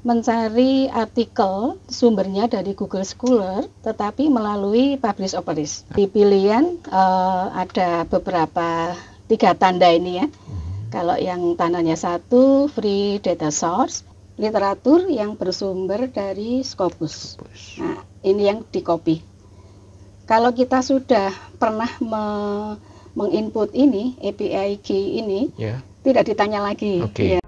mencari artikel sumbernya dari Google Scholar, tetapi melalui Publish or Perish. Di pilihan ada beberapa 3 tanda ini ya. Kalau yang tandanya 1, free data source, literatur yang bersumber dari Scopus. Nah, ini yang di-copy. Kalau kita sudah pernah menginput ini, API key ini, tidak ditanya lagi. Ya.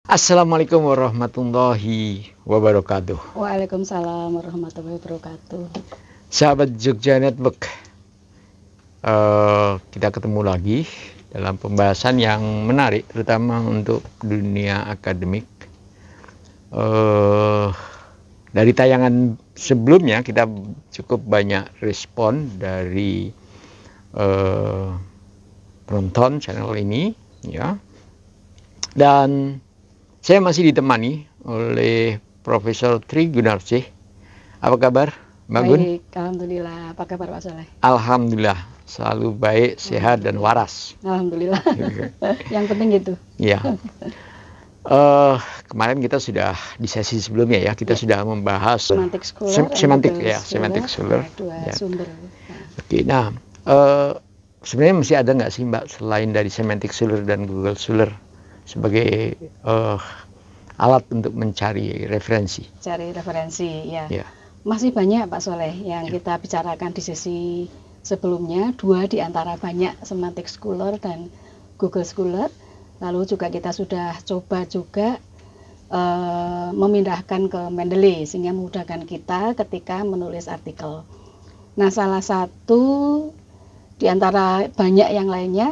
Assalamualaikum warahmatullahi wabarakatuh. Waalaikumsalam warahmatullahi wabarakatuh. Sahabat Jogja Network, kita ketemu lagi dalam pembahasan yang menarik, terutama untuk dunia akademik. Dari tayangan sebelumnya kita cukup banyak respon dari penonton channel ini, ya. Dan saya masih ditemani oleh Profesor Tri Gunarsyih. Apa kabar, Mbak Gun? Baik, alhamdulillah. Apa kabar Pak Soleh? Alhamdulillah, selalu baik, sehat, dan waras. Alhamdulillah. Yang penting gitu. Ya. Kemarin kita sudah di sesi sebelumnya ya, kita sudah membahas semantik scholar, semantik scholar. Dua sumber. Oke, nah sebenarnya masih ada nggak sih Mbak selain dari semantik scholar dan Google Scholar sebagai alat untuk mencari referensi? Cari referensi, ya. Masih banyak Pak Soleh yang kita bicarakan di sesi sebelumnya. 2 di antara banyak, semantik scholar dan Google Scholar. Lalu juga kita sudah coba juga memindahkan ke Mendeley sehingga memudahkan kita ketika menulis artikel. Nah, salah satu di antara banyak yang lainnya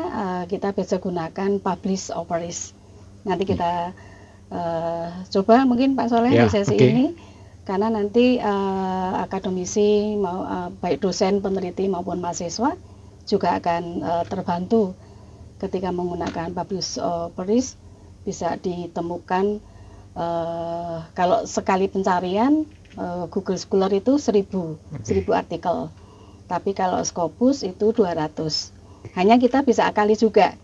kita bisa gunakan Publish or Perish. Nanti kita coba mungkin Pak Soleh di sesi ini, karena nanti akademisi baik dosen, peneliti maupun mahasiswa juga akan terbantu ketika menggunakan Publish or Perish. Bisa ditemukan kalau sekali pencarian Google Scholar itu 1000 artikel, tapi kalau Scopus itu 200. Hanya kita bisa akali juga.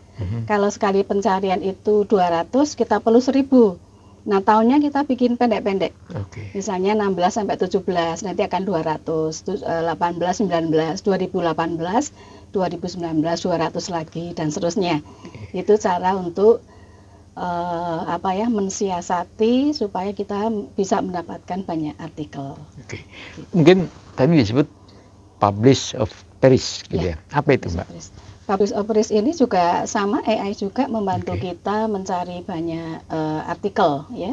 Kalau sekali pencarian itu 200, kita perlu 1000. Nah, tahunnya kita bikin pendek-pendek. Misalnya 16 sampai 17, nanti akan 200, 18, 19, 2018, 2019, 200 lagi, dan seterusnya. Itu cara untuk mensiasati supaya kita bisa mendapatkan banyak artikel. Mungkin tadi disebut Publish or Perish gitu ya. Apa itu, Mbak? Publish or Perish ini juga sama, AI juga membantu kita mencari banyak artikel, ya.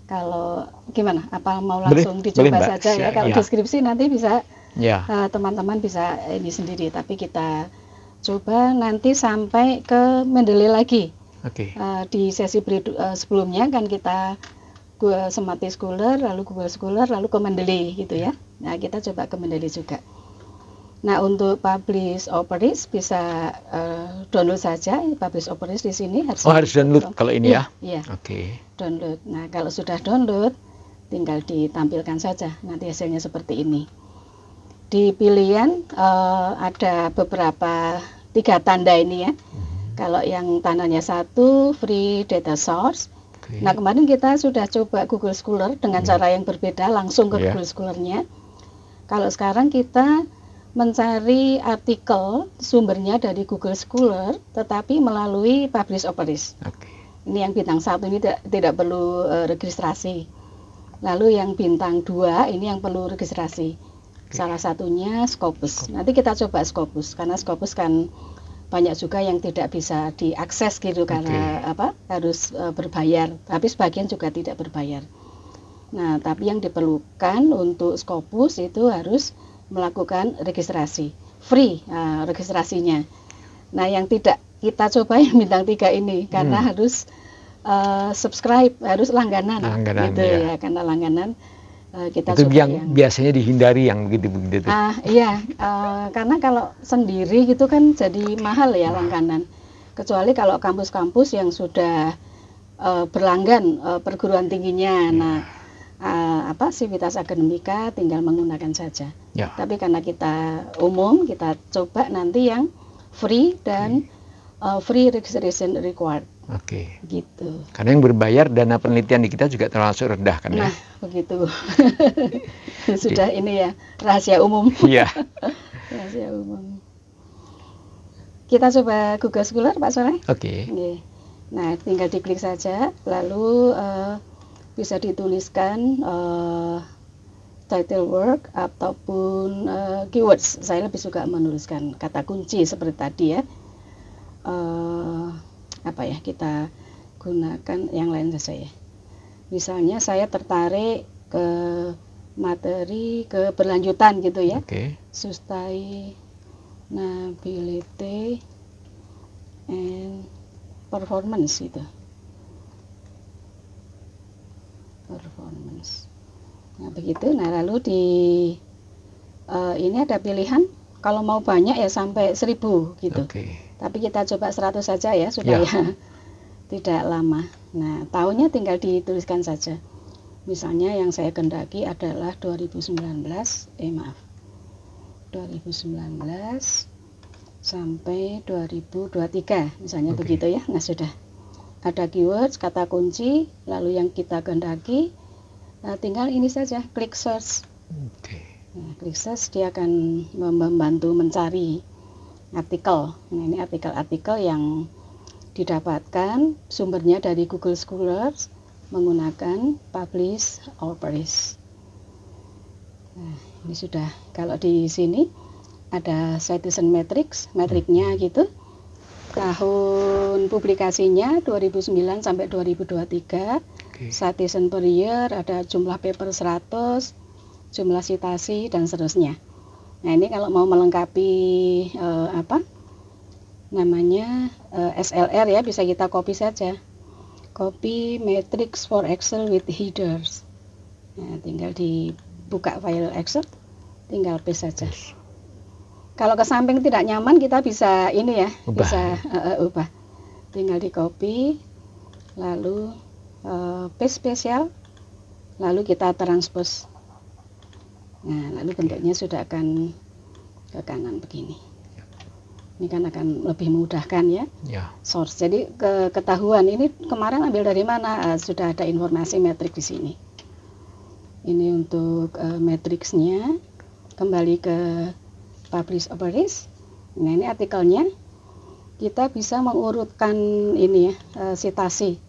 Kalau gimana? Apa mau langsung dicoba saja ya? Kalau deskripsi nanti bisa teman-teman bisa ini sendiri, tapi kita coba nanti sampai ke Mendeley lagi. Di sesi sebelumnya kan kita semantik scholar, lalu Google Scholar, lalu ke Mendeley gitu ya. Nah, kita coba ke Mendeley juga. Nah, untuk Publish or Perish bisa download saja. Publish or Perish di sini harus download kalau ini ya. Iya. Download. Nah, kalau sudah download tinggal ditampilkan saja nanti hasilnya seperti ini. Di pilihan ada beberapa 3 tanda ini ya. Kalau yang tandanya 1, free data source. Nah, kemarin kita sudah coba Google Scholar dengan cara yang berbeda, langsung ke Google Scholar-nya. Kalau sekarang kita mencari artikel sumbernya dari Google Scholar, tetapi melalui Publish or Perish. Ini yang bintang 1 ini tidak perlu registrasi. Lalu yang bintang 2 ini yang perlu registrasi. Salah satunya Scopus. Nanti kita coba Scopus, karena Scopus kan banyak juga yang tidak bisa diakses gitu karena harus berbayar. Tapi sebagian juga tidak berbayar. Nah, tapi yang diperlukan untuk Scopus itu harus melakukan registrasi, free registrasinya. Nah, yang tidak kita coba yang bintang 3 ini karena harus subscribe, harus langganan gitu ya, karena langganan kita itu coba yang biasanya dihindari yang begitu-begitu tuh. Iya, karena kalau sendiri gitu kan jadi mahal ya langganan. Kecuali kalau kampus-kampus yang sudah berlanggan perguruan tingginya. Nah, Civitas Akademika tinggal menggunakan saja. Ya. Tapi karena kita umum, kita coba nanti yang free dan free registration required. Oke. Gitu. Karena yang berbayar dana penelitian di kita juga termasuk rendah kan ya? Nah, begitu. Sudah ini ya, rahasia umum. Iya. Rahasia umum. Kita coba Google Scholar, Pak Soleh. Oke. Nah, tinggal diklik saja, lalu bisa dituliskan title word ataupun keywords. Saya lebih suka menuliskan kata kunci seperti tadi ya. Kita gunakan yang lain saja ya. Misalnya saya tertarik ke materi keberlanjutan gitu ya. Sustainability and performance itu. Performance. Nah, begitu. Nah, lalu ini ada pilihan kalau mau banyak ya sampai 1000 gitu. Tapi kita coba 100 saja ya supaya tidak lama. Nah, tahunnya tinggal dituliskan saja. Misalnya yang saya kendaki adalah 2019 sampai 2023 misalnya begitu ya. Nah, sudah ada keywords, kata kunci, lalu yang kita kendaki, tinggal ini saja, klik search. Nah, klik search dia akan membantu mencari artikel. Nah, ini artikel-artikel yang didapatkan sumbernya dari Google Scholars menggunakan publish or perish. Nah, ini sudah, kalau di sini ada citation metriknya gitu. Tahun publikasinya 2009 sampai 2023. Citation per year, ada jumlah paper 100, jumlah citasi dan seterusnya. Nah, ini kalau mau melengkapi SLR ya, bisa kita copy saja. Copy matrix for Excel with headers. Nah, tinggal dibuka file Excel, tinggal paste saja. Kalau ke samping tidak nyaman, kita bisa ini ya, bisa ubah. Tinggal di copy, lalu paste spesial, lalu kita transpose. Nah, lalu bentuknya sudah akan ke kanan begini. Ini kan akan lebih memudahkan ya. Source. Jadi ketahuan ini kemarin ambil dari mana? Sudah ada informasi metrik di sini. Ini untuk matriksnya. Kembali ke publish or perish. Nah, ini artikelnya. Kita bisa mengurutkan ini ya, citasi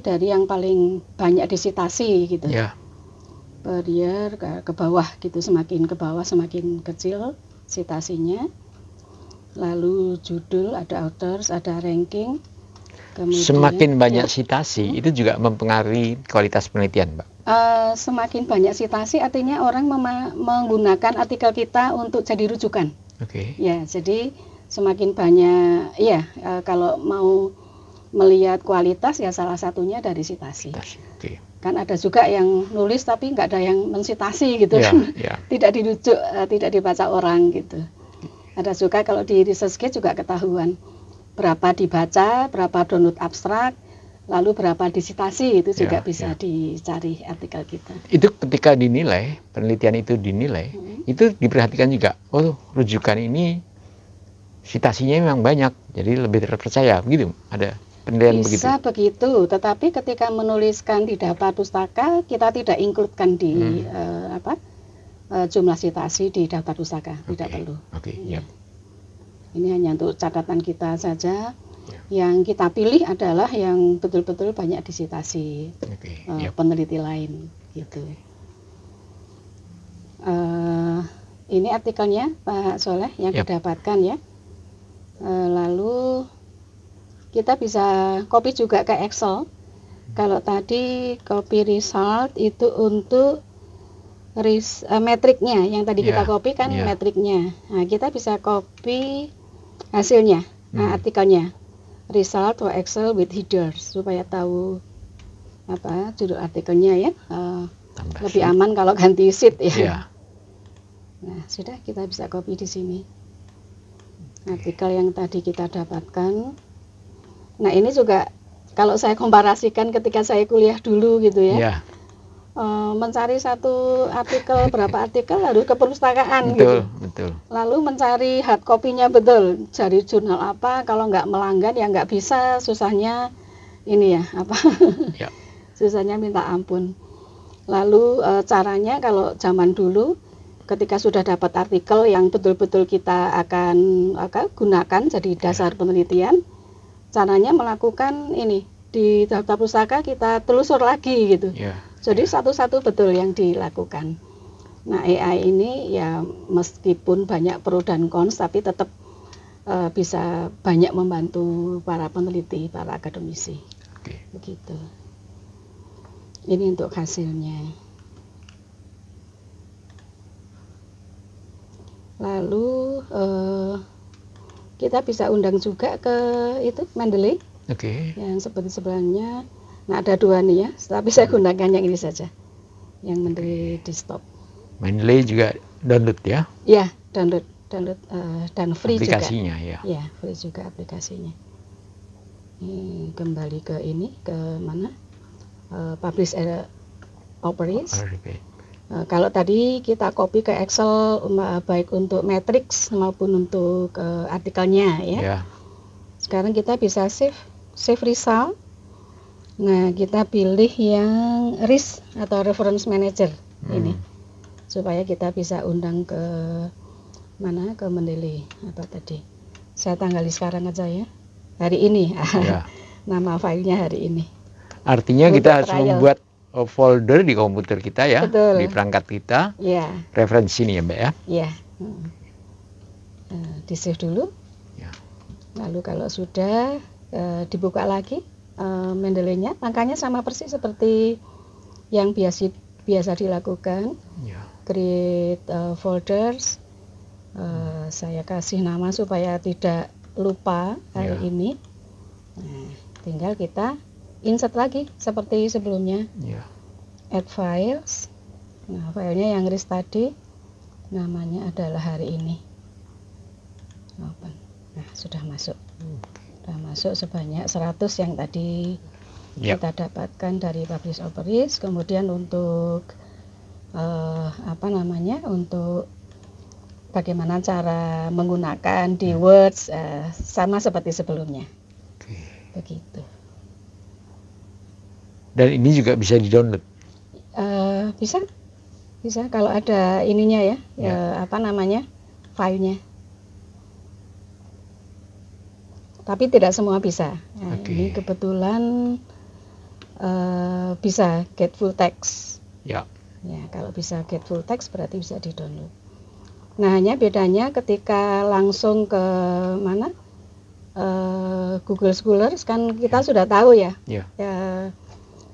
dari yang paling banyak disitasi gitu. Per year ke bawah gitu, semakin ke bawah semakin kecil citasinya. Lalu judul, ada authors, ada ranking. Kemudian, semakin banyak citasi itu juga mempengaruhi kualitas penelitian, Mbak. Semakin banyak citasi artinya orang menggunakan artikel kita untuk jadi rujukan. Ya, jadi semakin banyak ya, kalau mau melihat kualitas ya salah satunya dari citasi. Kan ada juga yang nulis tapi nggak ada yang mensitasi gitu, tidak dirujuk, tidak dibaca orang gitu. Ada juga kalau di ResearchGate juga ketahuan berapa dibaca, berapa download abstrak, lalu berapa disitasi, itu juga bisa dicari artikel kita. Itu ketika dinilai, penelitian itu dinilai, itu diperhatikan juga, oh rujukan ini citasinya memang banyak, jadi lebih terpercaya, begitu? Ada penilaian begitu? Bisa begitu, tetapi ketika menuliskan di daftar pustaka, kita tidak include-kan di jumlah citasi di daftar pustaka, tidak perlu. Ini hanya untuk catatan kita saja. Yang kita pilih adalah yang betul-betul banyak disitasi peneliti lain, gitu. Ini artikelnya Pak Soleh yang didapatkan ya. Lalu kita bisa copy juga ke Excel. Kalau tadi copy result itu untuk metriknya, yang tadi kita copy kan metriknya. Nah, kita bisa copy hasilnya, artikelnya, result for Excel with headers, supaya tahu apa judul artikelnya ya. Tambah Lebih sheet. aman kalau ganti sheet ya. Ya. Nah, sudah kita bisa copy di sini. Artikel yang tadi kita dapatkan. Nah, ini juga kalau saya komparasikan ketika saya kuliah dulu gitu ya. Ya. Mencari satu artikel, berapa artikel harus ke perpustakaan Betul, gitu. betul. Lalu mencari hard copy-nya betul, cari jurnal apa, kalau nggak melanggan ya nggak bisa, susahnya ini ya apa, Ya. susahnya minta ampun. Lalu caranya kalau zaman dulu, ketika sudah dapat artikel yang betul-betul kita akan gunakan jadi dasar penelitian, caranya melakukan ini di daftar pustaka kita telusur lagi gitu. Ya. Jadi satu-satu betul yang dilakukan. Nah, AI ini ya meskipun banyak pro dan cons, tapi tetap bisa banyak membantu para peneliti, para akademisi. Oke. Begitu. Ini untuk hasilnya. Lalu kita bisa undang juga ke itu Mendeley Oke. yang seperti sebelahnya. Nah, ada dua nih ya, tapi saya gunakan yang ini saja, yang Mendeley desktop. Mendeley juga download ya Ya, download dan free aplikasinya juga. ya. Ya, free juga aplikasinya. Ini kembali ke ini, ke mana? Publish Operis. Oke. Kalau tadi kita copy ke Excel baik untuk matrix maupun untuk artikelnya ya. Ya. Sekarang kita bisa save result. Nah, kita pilih yang RIS atau Reference Manager ini supaya kita bisa undang ke mana, ke Mendeley apa tadi. Saya tanggali sekarang aja ya. Hari ini. Ya. Nama filenya hari ini. Artinya Untuk kita harus trial. membuat folder di komputer kita ya, Betul. di perangkat kita. Ya, Referensi nih ya, Mbak ya. ya. Di save dulu. Ya. Lalu kalau sudah dibuka lagi Mendeley-nya, langkahnya sama persis seperti yang biasa dilakukan. Ya. Create folders. Saya kasih nama supaya tidak lupa hari Ya. ini. Nah, tinggal kita insert lagi seperti sebelumnya. Ya. Add files. Nah, filenya yang RIS tadi namanya adalah hari ini. Open. Nah, sudah masuk. Sudah masuk sebanyak 100 yang tadi Ya. kita dapatkan dari Publish Operis. Kemudian untuk untuk bagaimana cara menggunakan di Words sama seperti sebelumnya. Oke. Begitu. Dan ini juga bisa di-download. Bisa kalau ada ininya ya, Ya. filenya. Tapi tidak semua bisa. Nah, Oke. ini kebetulan bisa get full text. Ya. Ya, kalau bisa get full text berarti bisa di-download. Nah, hanya bedanya ketika langsung ke mana? Google Scholars kan kita sudah tahu ya. Ya.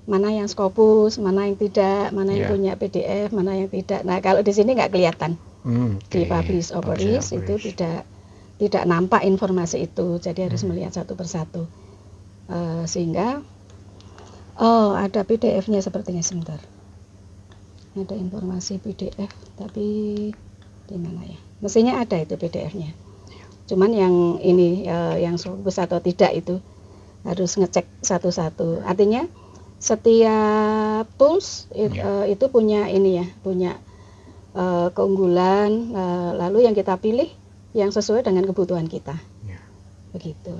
Mana yang Scopus, mana yang tidak, mana yang Ya. punya PDF, mana yang tidak. Nah, kalau di sini nggak kelihatan. Di Oke. Publish Operis itu tidak nampak informasi itu, jadi harus melihat satu persatu. Sehingga ada PDF-nya sepertinya, sebentar. Ada informasi PDF, tapi di mana ya? Mestinya ada itu PDF-nya. Cuman yang ini yang Scopus atau tidak itu harus ngecek satu-satu. Artinya setiap tools itu punya ini ya, punya keunggulan, lalu yang kita pilih yang sesuai dengan kebutuhan kita. Ya. Begitu.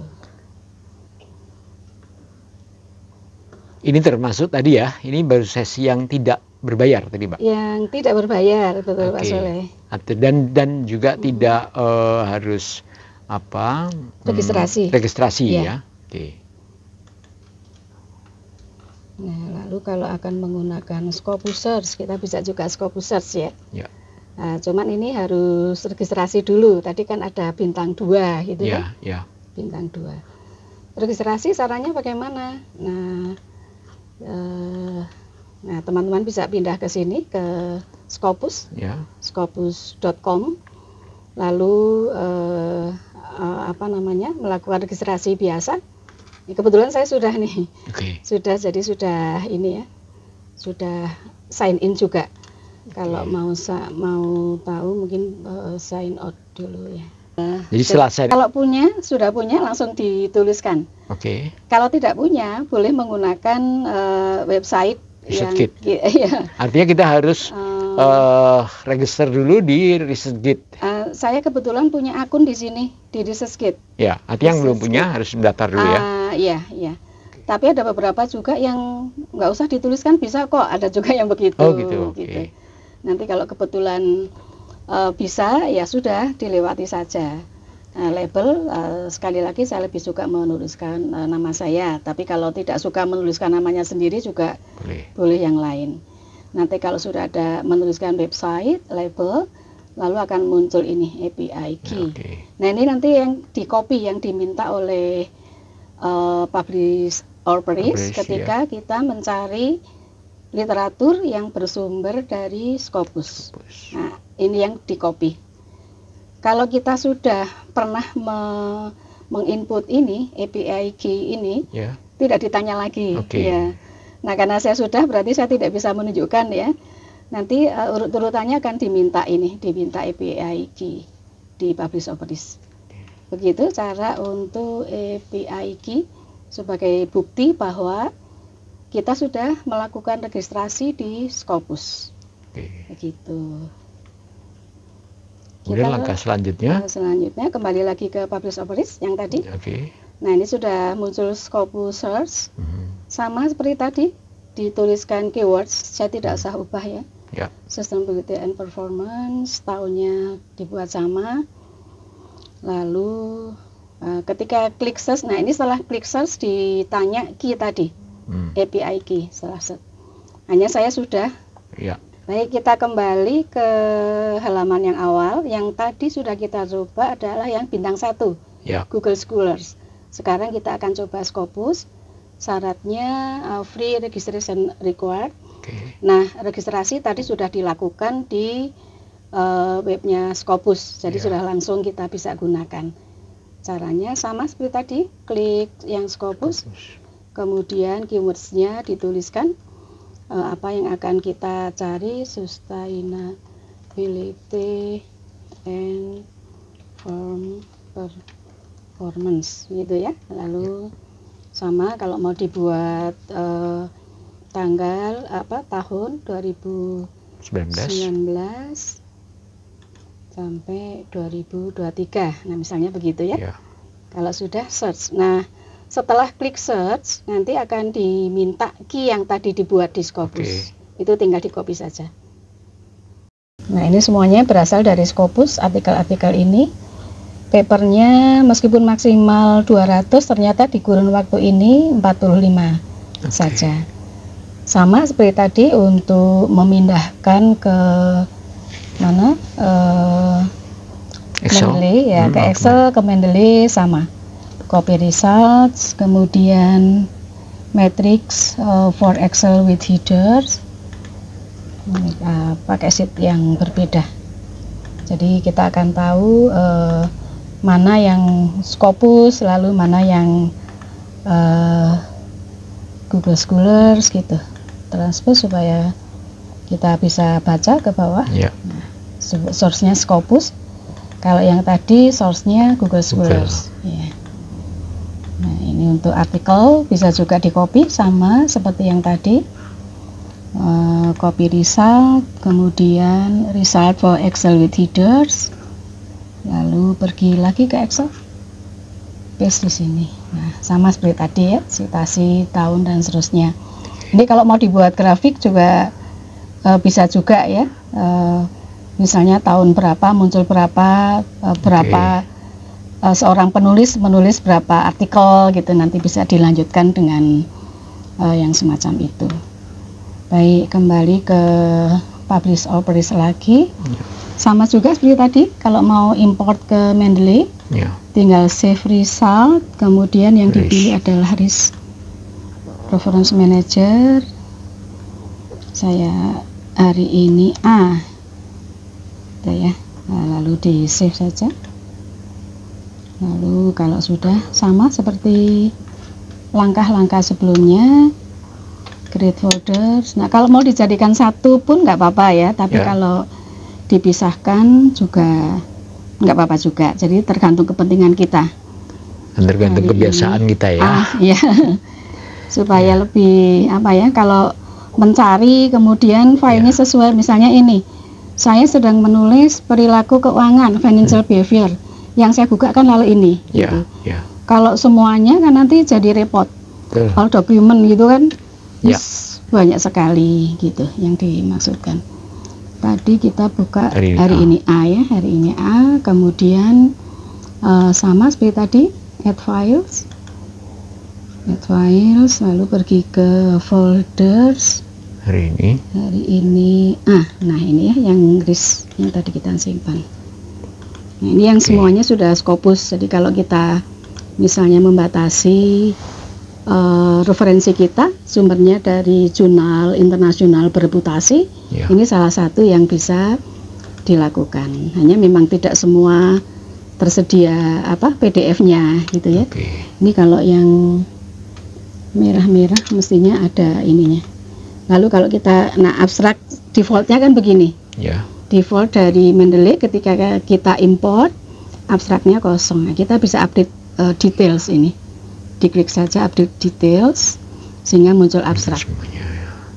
Ini termasuk tadi ya, ini baru sesi yang tidak berbayar tadi, Mbak. Yang tidak berbayar, betul Pak Oke. Soleh. Dan juga tidak harus Registrasi. registrasi Iya. ya. Oke. Nah, lalu kalau akan menggunakan Scopus Search, kita bisa juga Scopus Search ya. Ya. Nah, cuman ini harus registrasi dulu. Tadi kan ada bintang 2 gitu kan. Ya. Bintang 2. Registrasi caranya bagaimana? Nah, teman-teman bisa pindah ke sini ke Scopus, Ya. scopus.com. Lalu melakukan registrasi biasa. Kebetulan saya sudah nih. Oke. Sudah ini ya. sudah sign in juga. Kalau mau tahu mungkin sign out dulu ya. Jadi selesai. Kalau sudah punya langsung dituliskan. Oke. Kalau tidak punya, boleh menggunakan website yang ya. Artinya kita harus register dulu di ResearchGate. Saya kebetulan punya akun di sini di ResearchGate. Ya, artinya yang belum punya harus mendaftar dulu ya. Iya. Tapi ada beberapa juga yang nggak usah dituliskan, bisa kok. Ada juga yang begitu. Oh gitu. Okay. Nanti kalau kebetulan bisa, ya sudah dilewati saja. Label, sekali lagi saya lebih suka menuliskan nama saya. Tapi kalau tidak suka menuliskan namanya sendiri juga boleh yang lain. Nanti kalau sudah ada menuliskan website, label, lalu akan muncul ini API key. Nah ini nanti yang di-copy, yang diminta oleh publish authorities ketika kita mencari literatur yang bersumber dari Scopus. Nah, ini yang di-copy. Kalau kita sudah pernah menginput ini, API key ini, tidak ditanya lagi. Ya. Nah, karena saya sudah, berarti saya tidak bisa menunjukkan ya. Nanti urut-urutannya akan diminta API key di publish authorities. Begitu cara untuk API key sebagai bukti bahwa kita sudah melakukan registrasi di Scopus. Begitu. Kemudian langkah selanjutnya? Selanjutnya kembali lagi ke publish authorities yang tadi. Nah ini sudah muncul Scopus search. Sama seperti tadi, dituliskan keywords. Saya tidak usah ubah ya. Sustainability and performance, tahunnya dibuat sama. Lalu ketika klik search, nah ini setelah klik search ditanya key tadi. API key setelah set. Hanya saya sudah. Baik, kita kembali ke halaman yang awal. Yang tadi sudah kita coba adalah yang bintang 1, Google Scholars. Sekarang kita akan coba Scopus. Syaratnya free registration required. Nah, registrasi tadi sudah dilakukan di webnya Scopus. Jadi sudah langsung kita bisa gunakan. Caranya sama seperti tadi, klik yang Scopus. Kemudian keywords-nya dituliskan apa yang akan kita cari, sustainability and performance gitu ya. Lalu sama kalau mau dibuat tanggal tahun 2019 sampai 2023. Nah, misalnya begitu ya. Kalau sudah search. Nah, setelah klik search, nanti akan diminta key yang tadi dibuat di Scopus. Itu tinggal di copy saja. Nah, ini semuanya berasal dari Scopus, artikel-artikel ini. Papernya meskipun maksimal 200, ternyata di kurun waktu ini 45 saja. Sama seperti tadi untuk memindahkan ke mana? Mendeley ya, ke Excel, ke Mendeley sama. Copy results, kemudian matrix for Excel with headers, pakai sheet yang berbeda. Jadi kita akan tahu mana yang Scopus, lalu mana yang Google Scholars gitu. Transpose supaya kita bisa baca ke bawah. Nah, source-nya Scopus. Kalau yang tadi source-nya Google Scholars. Nah, ini untuk artikel bisa juga di copy sama seperti yang tadi. Copy result, kemudian result for Excel with headers. Lalu pergi lagi ke Excel. Paste di sini. Nah, sama seperti tadi ya, citasi tahun dan seterusnya. Ini kalau mau dibuat grafik juga bisa juga ya. Misalnya tahun berapa, muncul berapa, berapa seorang penulis menulis berapa artikel gitu, nanti bisa dilanjutkan dengan yang semacam itu. Baik, kembali ke publish authorities lagi. Sama juga seperti tadi, kalau mau import ke Mendeley, tinggal save result, kemudian yang dipilih adalah risk reference manager. Saya hari ini ya. Nah, lalu di save saja. Lalu kalau sudah sama seperti langkah-langkah sebelumnya, Create folders. Nah, kalau mau dijadikan satu pun nggak apa-apa ya, tapi kalau dipisahkan juga nggak apa-apa juga. Jadi tergantung kepentingan kita. Tergantung kebiasaan kita ya. Iya. Supaya lebih apa ya, kalau mencari kemudian filenya sesuai, misalnya ini. Saya sedang menulis perilaku keuangan, financial behavior. Yang saya buka kan lalu ini. Gitu. Kalau semuanya kan nanti jadi repot. Kalau dokumen gitu kan banyak sekali gitu yang dimaksudkan. Tadi kita buka hari ini A ya, hari ini A, kemudian sama seperti tadi, add files, lalu pergi ke folders. Hari ini nah ini ya yang Inggris yang tadi kita simpan. Nah, ini yang semuanya sudah Scopus. Jadi kalau kita misalnya membatasi referensi kita sumbernya dari jurnal internasional bereputasi, ini salah satu yang bisa dilakukan. Hanya memang tidak semua tersedia PDF-nya gitu ya. Ini kalau yang merah-merah mestinya ada ininya. Lalu kalau kita abstrak defaultnya kan begini. Default dari Mendeley ketika kita import abstraknya kosong. Nah, kita bisa update details ini. Diklik saja update details sehingga muncul abstrak.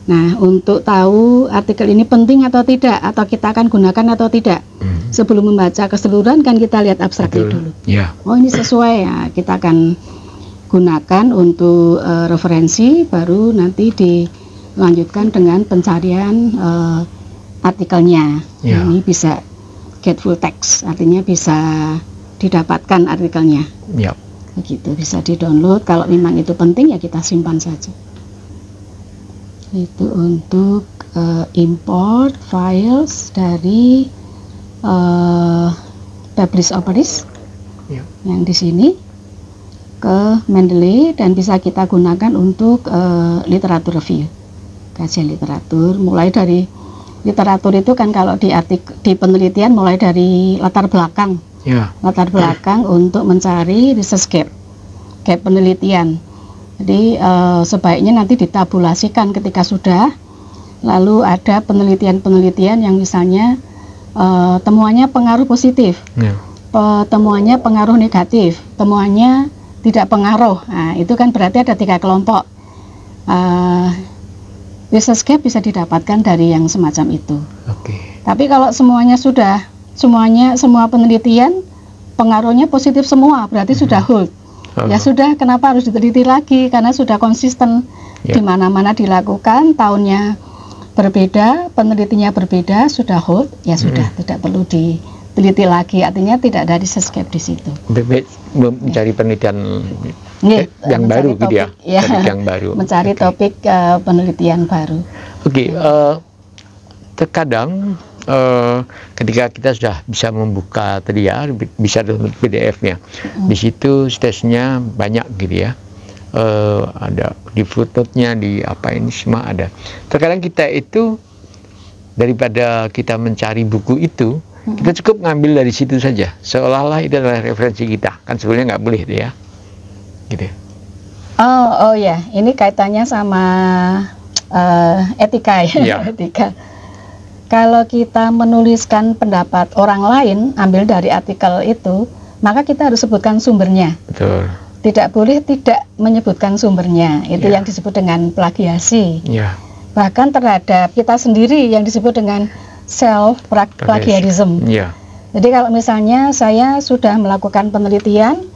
Nah, untuk tahu artikel ini penting atau tidak, atau kita akan gunakan atau tidak, sebelum membaca keseluruhan kan kita lihat abstraknya dulu. Oh, ini sesuai ya, kita akan gunakan untuk referensi, baru nanti dilanjutkan dengan pencarian artikelnya. Nah, ini bisa get full text, artinya bisa didapatkan artikelnya. Begitu, bisa di-download. Kalau memang itu penting ya kita simpan saja. Itu untuk import files dari publish operis yang di sini ke Mendeley, dan bisa kita gunakan untuk literatur review, kajian literatur. Mulai dari literatur itu kan kalau di penelitian mulai dari latar belakang. Latar belakang untuk mencari research gap penelitian. Jadi sebaiknya nanti ditabulasikan ketika sudah, lalu ada penelitian-penelitian yang misalnya temuannya pengaruh positif, temuannya pengaruh negatif, temuannya tidak pengaruh. Nah, itu kan berarti ada 3 kelompok. Research gap bisa didapatkan dari yang semacam itu. Tapi kalau semuanya sudah semua penelitian pengaruhnya positif semua, berarti sudah hold. Ya sudah, kenapa harus diteliti lagi? Karena sudah konsisten di mana-mana dilakukan, tahunnya berbeda, penelitinya berbeda, sudah hold, ya sudah, tidak perlu diteliti lagi. Artinya tidak ada research gap di situ. Mencari penelitian yang baru gitu ya. Yang baru. Mencari topik penelitian baru. Terkadang ketika kita sudah bisa membuka tadi ya, bisa download PDF-nya, di situ stasiunnya banyak gitu ya, ada di footnote-nya, di apa ini semua ada. Terkadang kita itu daripada kita mencari buku itu, kita cukup ngambil dari situ saja, seolah-olah itu adalah referensi kita, kan sebenarnya nggak boleh itu ya, gitu. Oh ya, ini kaitannya sama etika ya. Etika. Kalau kita menuliskan pendapat orang lain, ambil dari artikel itu, maka kita harus sebutkan sumbernya. Tidak boleh tidak menyebutkan sumbernya. Itu yang disebut dengan plagiasi. Bahkan terhadap kita sendiri yang disebut dengan self-plagiarism. Jadi kalau misalnya saya sudah melakukan penelitian,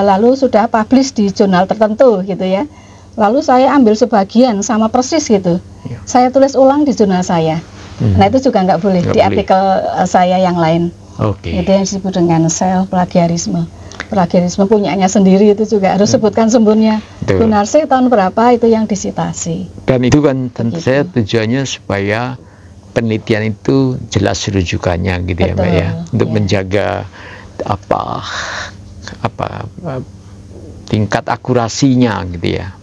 lalu sudah publish di jurnal tertentu gitu ya, lalu saya ambil sebagian sama persis gitu, saya tulis ulang di jurnal saya. Nah, itu juga nggak boleh di artikel saya yang lain. Itu yang disebut dengan self-plagiarisme. Plagiarisme punyanya sendiri itu juga harus sebutkan sumbernya. Gunarsi tahun berapa itu yang disitasi. Dan itu kan tentu saya tujuannya supaya penelitian itu jelas rujukannya gitu ya Mbak ya. Untuk menjaga tingkat akurasinya gitu ya.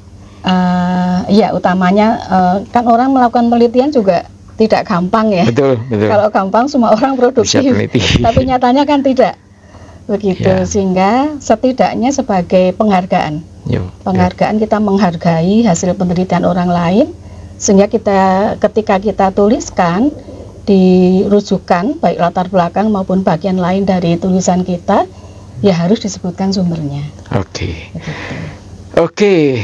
Iya, utamanya kan orang melakukan penelitian juga tidak gampang ya. Kalau gampang semua orang produktif, tapi nyatanya kan tidak begitu. Sehingga setidaknya sebagai penghargaan Ya, Penghargaan kita menghargai hasil penelitian orang lain, sehingga ketika kita tuliskan di rujukan baik latar belakang maupun bagian lain dari tulisan kita, ya harus disebutkan sumbernya. Oke. Begitu. Oke,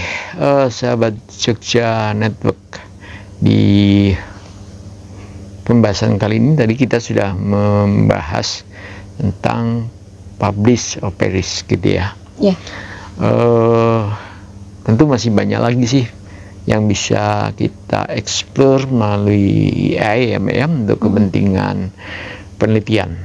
sahabat Jogja Network, di pembahasan kali ini tadi kita sudah membahas tentang publish or perish gitu ya. Ya. Tentu masih banyak lagi sih yang bisa kita explore melalui AI ya, Mbak ya, untuk kepentingan penelitian.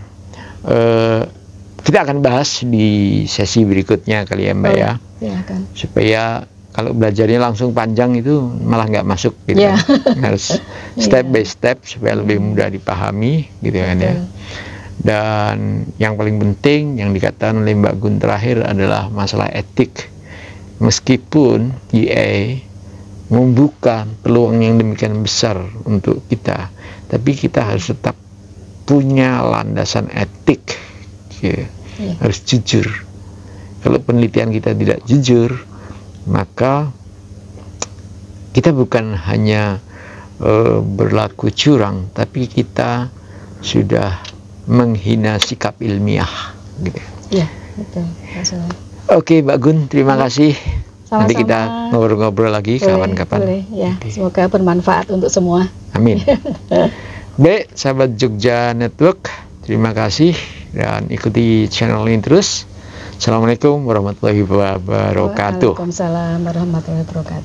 Kita akan bahas di sesi berikutnya kali ya, Mbak ya. Silakan. Supaya kalau belajarnya langsung panjang itu malah nggak masuk gitu Yeah. kan. Harus step by step supaya lebih mudah dipahami gitu kan ya. Dan yang paling penting yang dikatakan oleh Mbak Gun terakhir adalah masalah etik. Meskipun AI membuka peluang yang demikian besar untuk kita, tapi kita harus tetap punya landasan etik ya. Harus jujur. Kalau penelitian kita tidak jujur, maka kita bukan hanya berlaku curang, tapi kita sudah menghina sikap ilmiah gitu. Iya, betul. Oke, Mbak Gun, terima kasih. Sama-sama. Nanti kita ngobrol-ngobrol lagi kapan-kapan. Boleh, ya. Oke. Semoga bermanfaat untuk semua. Amin. Baik, sahabat Jogja Network, terima kasih dan ikuti channel ini terus. Assalamualaikum warahmatullahi wabarakatuh. Waalaikumsalam warahmatullahi wabarakatuh.